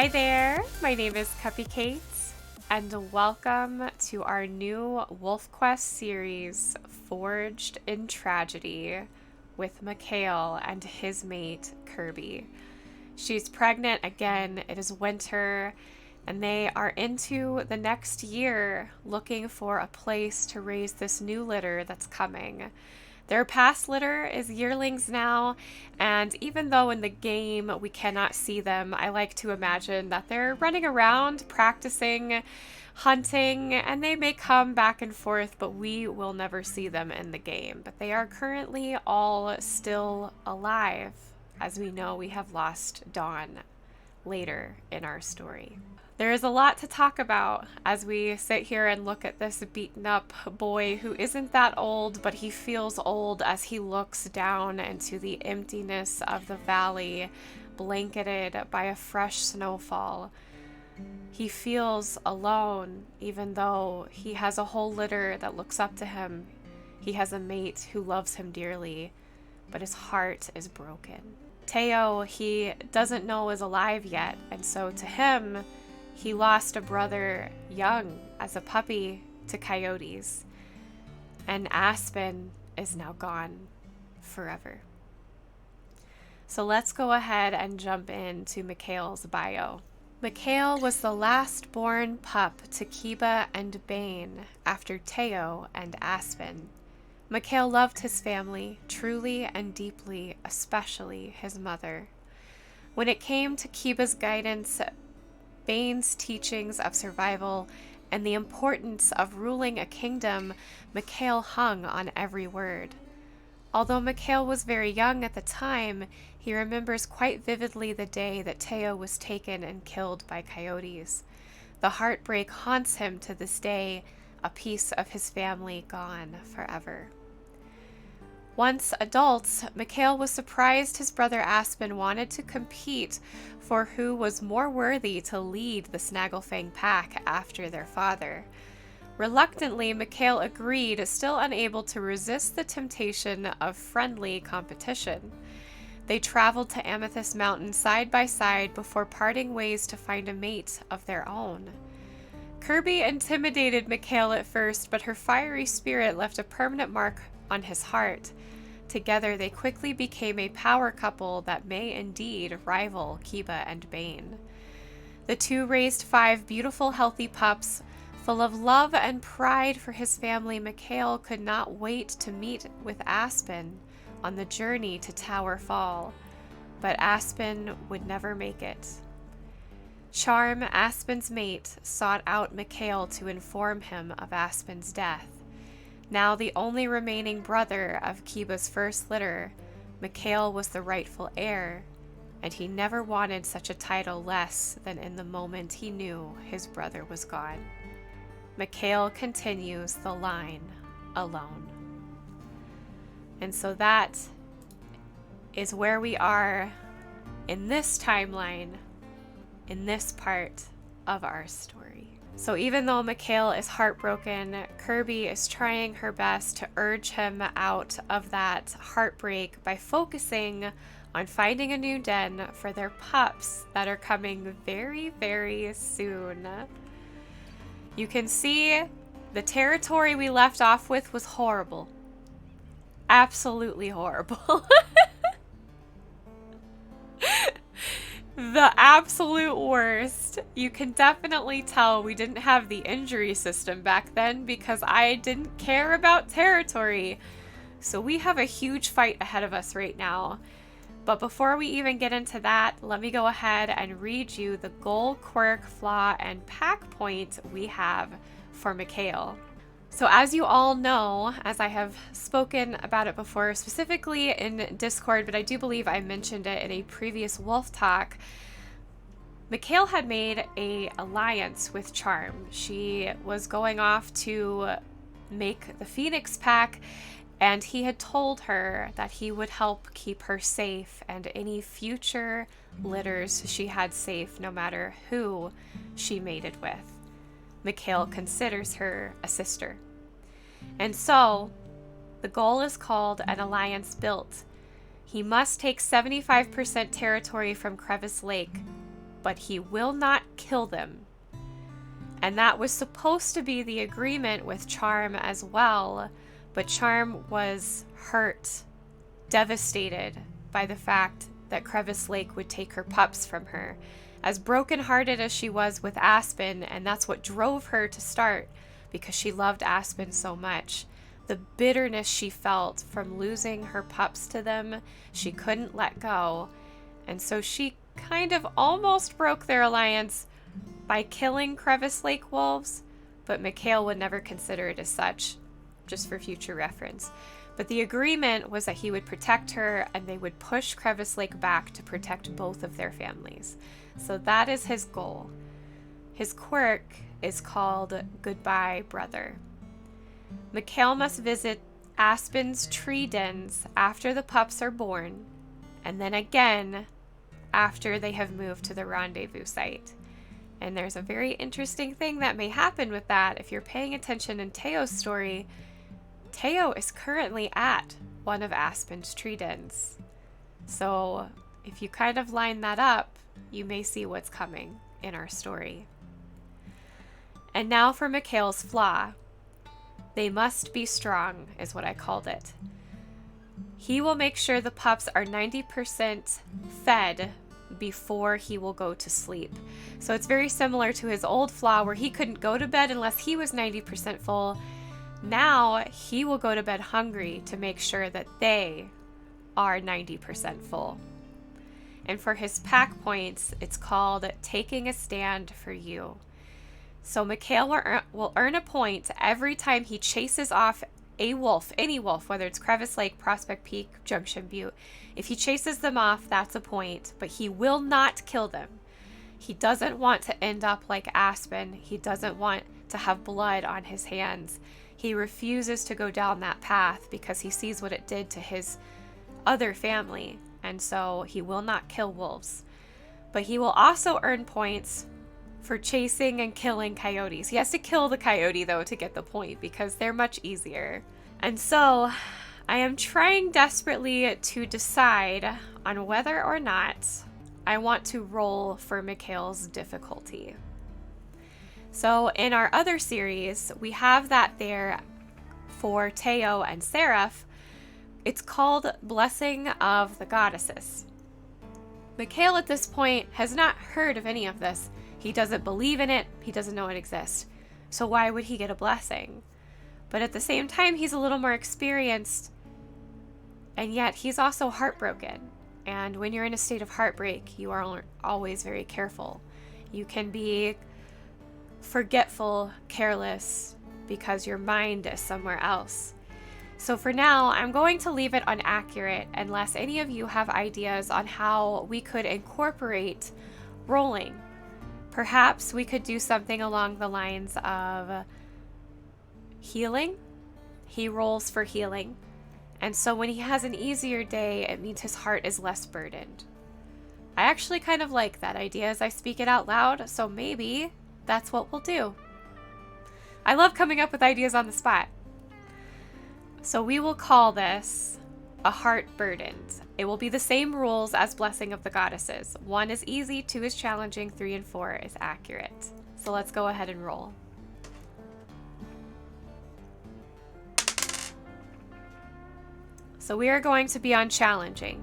Hi there, my name is Cupicate, and welcome to our new WolfQuest series, Forged in Tragedy, with Mikhail and his mate, Kirby. She's pregnant again, it is winter, and they are into the next year looking for a place to raise this new litter that's coming. Their past litter is yearlings now, and even though in the game we cannot see them, I like to imagine that they're running around, practicing, hunting, and they may come back and forth, but we will never see them in the game. But they are currently all still alive, as we know we have lost Dawn later in our story. There is a lot to talk about as we sit here and look at this beaten up boy who isn't that old, but he feels old as he looks down into the emptiness of the valley, blanketed by a fresh snowfall. He feels alone, even though he has a whole litter that looks up to him. He has a mate who loves him dearly, but his heart is broken. Teo, he doesn't know is alive yet, and so to him, he lost a brother young as a puppy to coyotes, and Aspen is now gone forever. So let's go ahead and jump into Mikhail's bio. Mikhail was the last born pup to Kiba and Bane after Teo and Aspen. Mikhail loved his family truly and deeply, especially his mother. When it came to Kiba's guidance, Bane's teachings of survival, and the importance of ruling a kingdom, Mikhail hung on every word. Although Mikhail was very young at the time, he remembers quite vividly the day that Teo was taken and killed by coyotes. The heartbreak haunts him to this day, a piece of his family gone forever. Once adults, Mikhail was surprised his brother Aspen wanted to compete for who was more worthy to lead the Snagglefang pack after their father. Reluctantly, Mikhail agreed, still unable to resist the temptation of friendly competition. They traveled to Amethyst Mountain side by side before parting ways to find a mate of their own. Kirby intimidated Mikhail at first, but her fiery spirit left a permanent mark on his heart. Together, they quickly became a power couple that may indeed rival Kiba and Bane. The two raised 5 beautiful, healthy pups. Full of love and pride for his family, Mikhail could not wait to meet with Aspen on the journey to Tower Fall. But Aspen would never make it. Charm, Aspen's mate, sought out Mikhail to inform him of Aspen's death. Now the only remaining brother of Kiba's first litter, Mikhail was the rightful heir, and he never wanted such a title less than in the moment he knew his brother was gone. Mikhail continues the line alone. And so that is where we are in this timeline, in this part of our story. So even though Mikhail is heartbroken, Kirby is trying her best to urge him out of that heartbreak by focusing on finding a new den for their pups that are coming very, very soon. You can see the territory we left off with was horrible. Absolutely horrible. The absolute worst. You can definitely tell we didn't have the injury system back then because I didn't care about territory. So we have a huge fight ahead of us right now. But before we even get into that, let me go ahead and read you the goal, quirk, flaw, and pack point we have for Mikhail. So as you all know, as I have spoken about it before, specifically in Discord, but I do believe I mentioned it in a previous Wolf Talk, Mikhail had made an alliance with Charm. She was going off to make the Phoenix pack, and he had told her that he would help keep her safe and any future litters she had safe, no matter who she mated with. Mikhail considers her a sister. And so, the goal is called an alliance built. He must take 75% territory from Crevice Lake. but he will not kill them. And that was supposed to be the agreement with Charm as well, but Charm was hurt, devastated by the fact that Crevice Lake would take her pups from her. As brokenhearted as she was with Aspen, and that's what drove her to start, because she loved Aspen so much, the bitterness she felt from losing her pups to them, she couldn't let go. And so she kind of almost broke their alliance by killing Crevice Lake wolves, but Mikhail would never consider it as such, just for future reference. But the agreement was that he would protect her and they would push Crevice Lake back to protect both of their families. So that is his goal. His quirk is called Goodbye, Brother. Mikhail must visit Aspen's tree dens after the pups are born, and then again after they have moved to the rendezvous site. And there's a very interesting thing that may happen with that. If you're paying attention in Teo's story, Teo is currently at one of Aspen's tree dens. So if you kind of line that up, you may see what's coming in our story. And now for Mikhail's flaw. They must be strong, is what I called it. He will make sure the pups are 90% fed before he will go to sleep. So it's very similar to his old flaw where he couldn't go to bed unless he was 90% full. Now he will go to bed hungry to make sure that they are 90% full. And for his pack points, it's called Taking a Stand for You. So Mikhail will earn a point every time he chases off a wolf, any wolf, whether it's Crevice Lake, Prospect Peak, Junction Butte. If he chases them off, that's a point, but he will not kill them. He doesn't want to end up like Aspen. He doesn't want to have blood on his hands. He refuses to go down that path because he sees what it did to his other family, and so he will not kill wolves. But he will also earn points for chasing and killing coyotes. He has to kill the coyote, though, to get the point because they're much easier. And so I am trying desperately to decide on whether or not I want to roll for Mikhail's difficulty. So in our other series, we have that there for Teo and Seraph. It's called Blessing of the Goddesses. Mikhail at this point has not heard of any of this. He doesn't believe in it. He doesn't know it exists. So why would he get a blessing? But at the same time, he's a little more experienced, and yet he's also heartbroken. And when you're in a state of heartbreak, you are always very careful. You can be forgetful, careless, because your mind is somewhere else. So for now, I'm going to leave it inaccurate unless any of you have ideas on how we could incorporate rolling. Perhaps we could do something along the lines of healing. He rolls for healing. And so when he has an easier day, it means his heart is less burdened. I actually kind of like that idea as I speak it out loud, so maybe that's what we'll do. I love coming up with ideas on the spot. So we will call this a heart burdened. It will be the same rules as Blessing of the Goddesses. 1 is easy, 2 is challenging, 3 and 4 is accurate. So let's go ahead and roll. So we are going to be on challenging.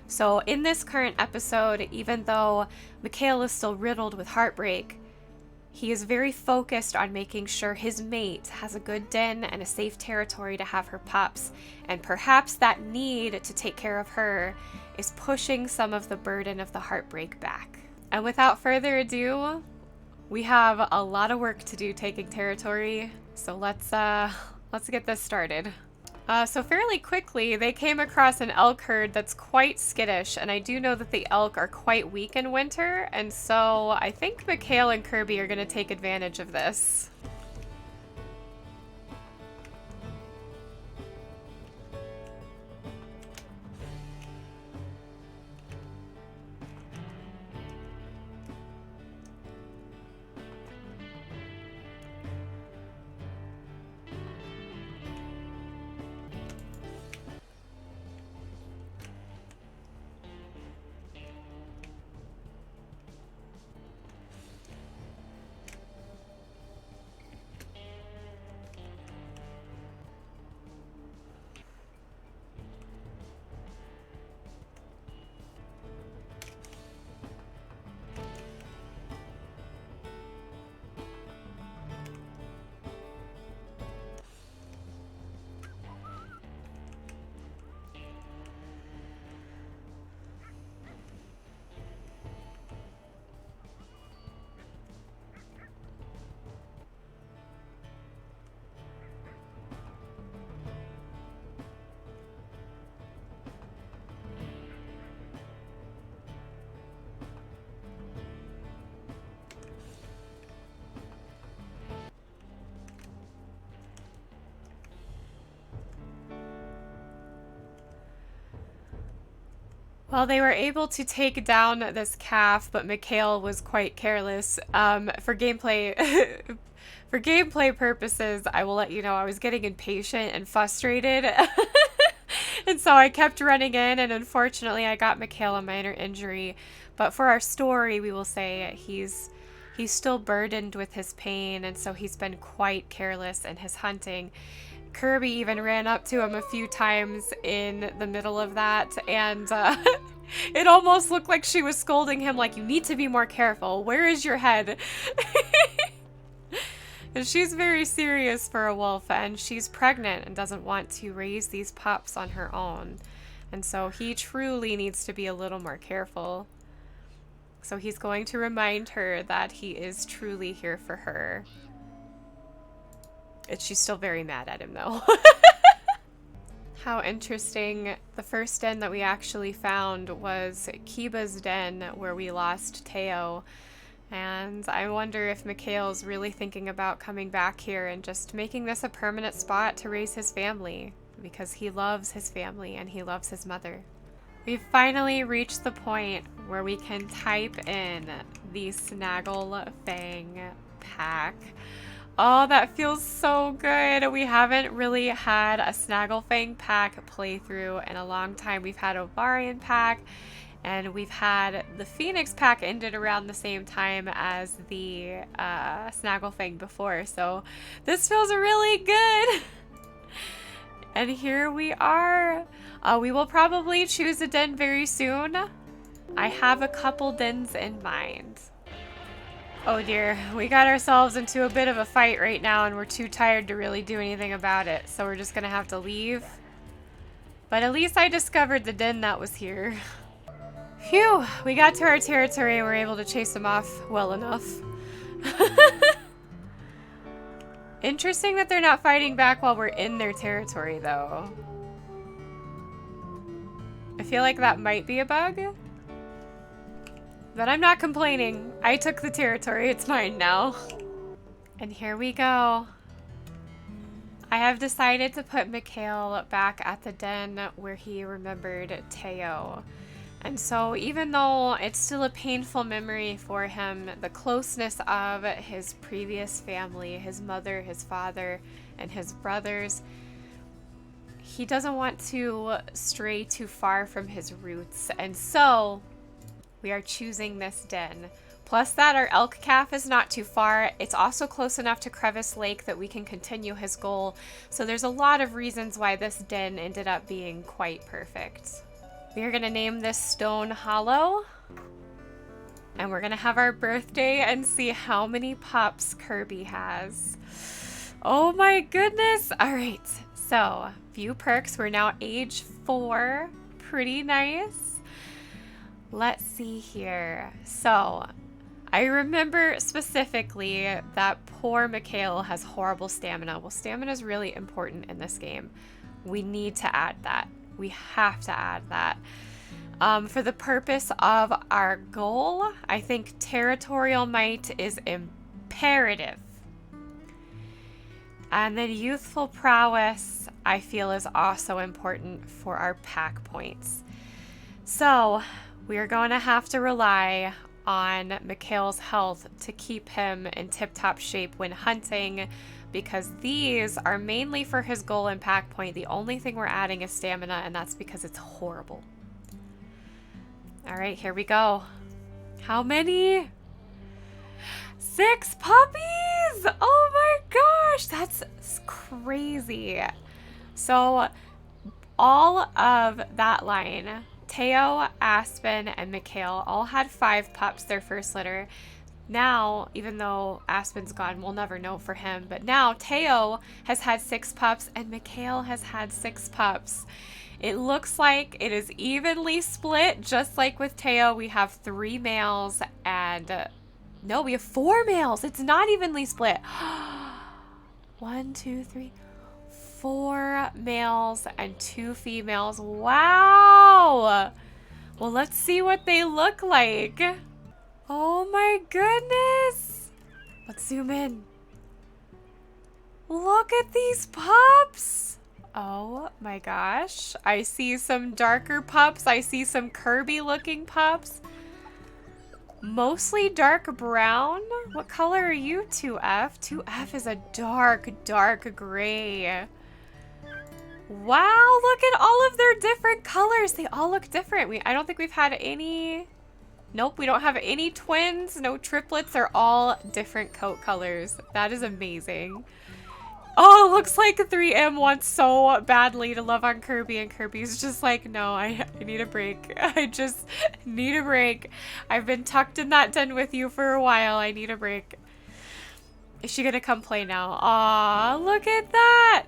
So in this current episode, even though Mikhail is still riddled with heartbreak, he is very focused on making sure his mate has a good den and a safe territory to have her pups, and perhaps that need to take care of her is pushing some of the burden of the heartbreak back. And without further ado, we have a lot of work to do taking territory, so let's get this started. So fairly quickly, they came across an elk herd that's quite skittish, and I do know that the elk are quite weak in winter, and so I think Mikhail and Kirby are going to take advantage of this. Well, they were able to take down this calf, but Mikhail was quite careless. For gameplay for gameplay purposes, I will let you know I was getting impatient and frustrated. And so I kept running in, and unfortunately I got Mikhail a minor injury. But for our story, we will say he's still burdened with his pain, and so he's been quite careless in his hunting. Kirby even ran up to him a few times in the middle of that, and it almost looked like she was scolding him like, you need to be more careful. Where is your head? And she's very serious for a wolf, and she's pregnant and doesn't want to raise these pups on her own. And so he truly needs to be a little more careful. So he's going to remind her that he is truly here for her. She's still very mad at him, though. How interesting. The first den that we actually found was Kiba's den, where we lost Teo. And I wonder if Mikhail's really thinking about coming back here and just making this a permanent spot to raise his family, because he loves his family and he loves his mother. We've finally reached the point where we can type in the Snaggle Fang pack. Oh, that feels so good. We haven't really had a Snaggle Fang pack playthrough in a long time. We've had a Varian pack, and we've had the Phoenix pack ended around the same time as the Snaggle Fang before. So this feels really good. And here we are. We will probably choose a den very soon. I have a couple dens in mind. Oh dear, we got ourselves into a bit of a fight right now, and we're too tired to really do anything about it. So we're just gonna have to leave. But at least I discovered the den that was here. Phew, we got to our territory and were able to chase them off well enough. Interesting that they're not fighting back while we're in their territory, though. I feel like that might be a bug. But I'm not complaining. I took the territory. It's mine now. And here we go. I have decided to put Mikhail back at the den where he remembered Teo. And so even though it's still a painful memory for him, the closeness of his previous family, his mother, his father, and his brothers, he doesn't want to stray too far from his roots. And so we are choosing this den. Plus that our elk calf is not too far. It's also close enough to Crevice Lake that we can continue his goal. So there's a lot of reasons why this den ended up being quite perfect. We are gonna name this Stone Hollow. And we're gonna have our birthday and see how many pups Kirby has. Oh my goodness. All right, so view perks. We're now age 4. Pretty nice. Let's see here. So I remember specifically that poor Mikhail has horrible stamina. Well, stamina is really important in this game. We need to add that. We have to add that. For the purpose of our goal, I think territorial might is imperative. And then youthful prowess, I feel, is also important for our pack points. So we are going to have to rely on Mikhail's health to keep him in tip-top shape when hunting, because these are mainly for his goal and pack point. The only thing we're adding is stamina, and that's because it's horrible. All right, here we go. How many? 6 puppies! Oh my gosh, that's crazy. So all of that line, Teo, Aspen, and Mikhail all had 5 pups their first litter. Now, even though Aspen's gone, we'll never know for him, but now Teo has had 6 pups and Mikhail has had 6 pups. It looks like it is evenly split, just like with Teo. We have 3 males and no, we have 4 males. It's not evenly split. 1, 2, 3, 4 males and 2 females. Wow. Well, let's see what they look like. Oh my goodness. Let's zoom in. Look at these pups. Oh my gosh. I see some darker pups. I see some Kirby looking pups. Mostly dark brown. What color are you, 2F? 2F is a dark, dark gray. Wow, look at all of their different colors. They all look different. I don't think we've had any... Nope, we don't have any twins, no triplets. They're all different coat colors. That is amazing. Oh, it looks like 3M wants so badly to love on Kirby, and Kirby's just like, no, I need a break. I just need a break. I've been tucked in that den with you for a while. I need a break. Is she gonna come play now? Aw, look at that.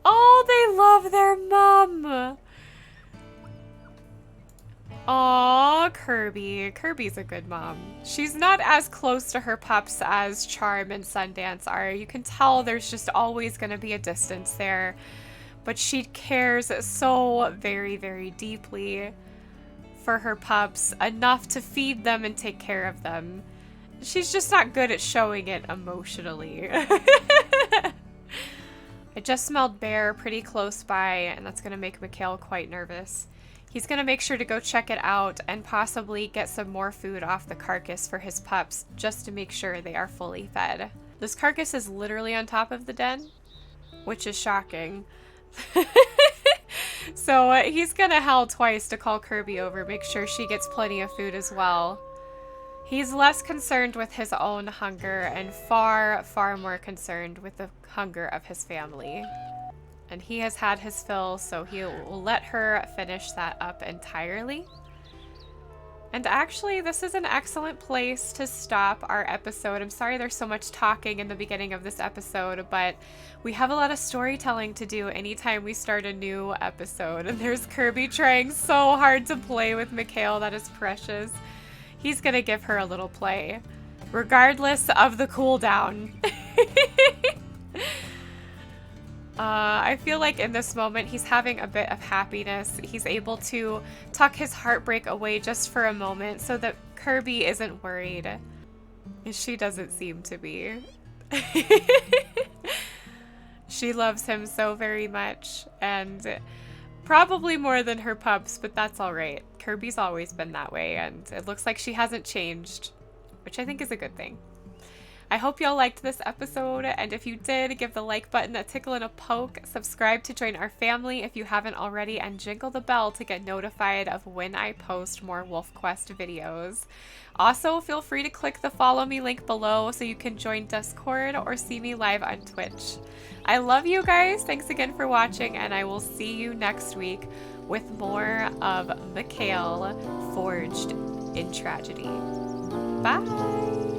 Oh, they love their mom. Aw, Kirby. Kirby's a good mom. She's not as close to her pups as Charm and Sundance are. You can tell there's just always going to be a distance there. But she cares so very, very deeply for her pups, enough to feed them and take care of them. She's just not good at showing it emotionally. I just smelled bear pretty close by, and that's going to make Mikhail quite nervous. He's going to make sure to go check it out and possibly get some more food off the carcass for his pups, just to make sure they are fully fed. This carcass is literally on top of the den, which is shocking. So he's going to howl twice to call Kirby over, make sure she gets plenty of food as well. He's less concerned with his own hunger and far, far more concerned with the hunger of his family. And he has had his fill, so he will let her finish that up entirely. And actually, this is an excellent place to stop our episode. I'm sorry there's so much talking in the beginning of this episode, but we have a lot of storytelling to do anytime we start a new episode. And there's Kirby trying so hard to play with Mikhail. That is precious. He's gonna give her a little play, regardless of the cooldown. I feel like in this moment he's having a bit of happiness. He's able to tuck his heartbreak away just for a moment so that Kirby isn't worried. And she doesn't seem to be. She loves him so very much, and probably more than her pups, but that's all right. Kirby's always been that way, and it looks like she hasn't changed, which I think is a good thing. I hope y'all liked this episode, and if you did, give the like button a tickle and a poke, subscribe to join our family if you haven't already, and jingle the bell to get notified of when I post more WolfQuest videos. Also, feel free to click the follow me link below so you can join Discord or see me live on Twitch. I love you guys, thanks again for watching, and I will see you next week with more of Mikhail Forged in Tragedy. Bye!